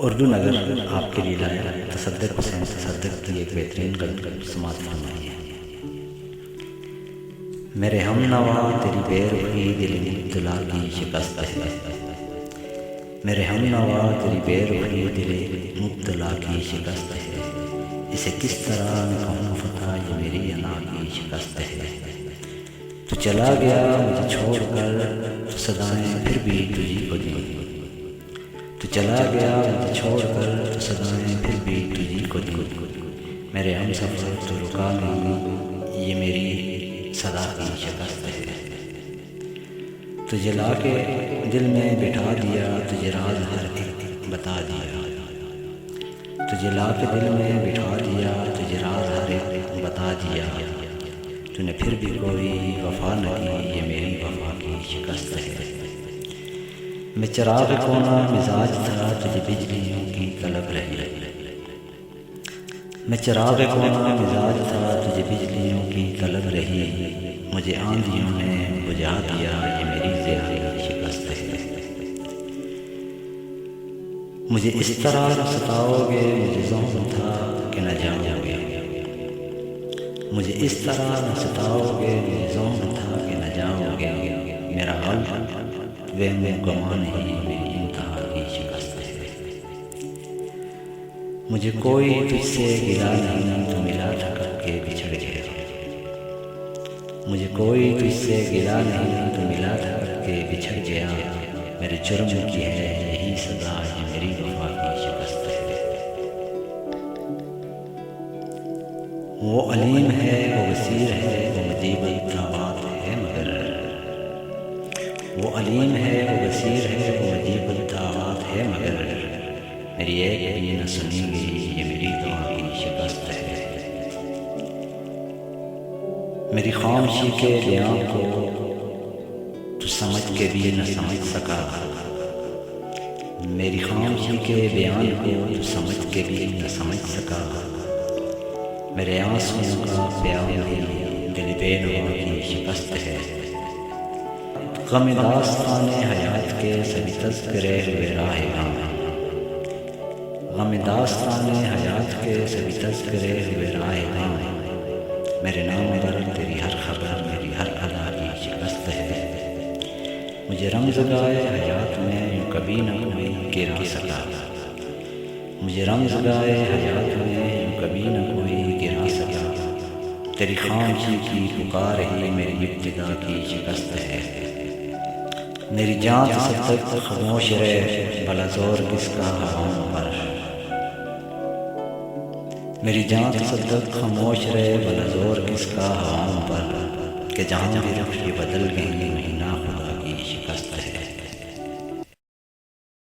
اردو نگر آپ کے لیے لایا تصدق حسین تصدق کی ایک بہترین غزل سماعت فرمائیے۔ میرے ہم نوا تیری بے رخی دل مبتلا کی شکست ہے، میرے ہم نوا تیری بے رخی دل مبتلا کی شکست ہے، اسے کس طرح میں کہوں فتح یہ میری انا کی شکست ہے۔ تو چلا گیا مجھے چھوڑ کر تو صدائیں پھر بھی تجھی کو دیں، تو چلا گیا مجھے چھوڑ کر تو صدائیں پھر بھی تجھی کو دیں، میرے ہم سفر تو رکا نہیں یہ میری صدا کی شکست ہے۔ تجھے لا کے دل میں بٹھا دیا تجھے راز ہر ایک بتا دیا، تجھے لا کے دل میں بٹھا دیا تجھے راز ہر ایک بتا دیا، تو نے پھر بھی کوئی وفا نہ کی یہ میری وفا کی شکست ہے۔ میں چراغ کونا مزاج تھا تجھے بجلیوں کی طلب رہی، میں چراغ کونا مزاج تھا تجھے بجلیوں کی طلب رہی، مجھے آندھیوں نے بجھا دیا یہ میری ضیا کی شکست ہے۔ مجھے اس طرح ستاؤ گے مجھے ظلم تھا کہ نہ جاؤ گے، مجھے اس طرح نہ ستاؤ گے مجھے ظلم تھا کہ نہ جاؤ گے، میرا حل وہم گمان ہی میری انتہا کی شکست ہے۔ مجھے کوئی تجھ سے گلا نہیں تو ملا تھا کر کے بچھڑ گیا، مجھے کوئی تجھ سے گلا نہیں تو ملا تھا کر کے بچھڑ گیا، میرے جرم کی ہے یہی سزا یہ میری وفا کی شکست ہے۔ وہ علیم ہے وہ بصیر ہے وہ مجیب الدعوات ہے مگر، وہ علیم ہے وہ بصیر ہے وہ مجیب الدعوات ہے مگر، میری ایک بھی نہ سنیں گی یہ میری دعا کی شکست ہے۔ میری خاموشی کے بیان کو تو سمجھ کے بھی نہ سمجھ سکا، میری خاموشی کے بیان کو تو سمجھ کے بھی نہ سمجھ سکا، میرے آنسوؤں کا پیام بھی دل بے نوا کی شکست ہے۔ غم داستان حیات کے سبھی تذکرے ہوئے راہ غم، غم داستان حیات کے سبھی تذکرے ہوئے راہ غم، میرے نام پر تیری ہر خبر میری ہر ادا کی شکست ہے۔ مجھے رمز گائے حیات میں یوں کبھی نہ کوئی گرا سکا، مجھے رمز گائے حیات میں یوں کبھی نہ کوئی گرا سکا، تیری خاموشی کی پکار ہی میری ابتدا کی شکست ہے۔ میری جان تصدق خاموش رہے بلا زور کس کا ہواؤں پر، میری جان تصدق خاموش رہے بلا زور کس کا ہواؤں پر، کہ جہاں بھی رخ یہ بدل گئی مہینہ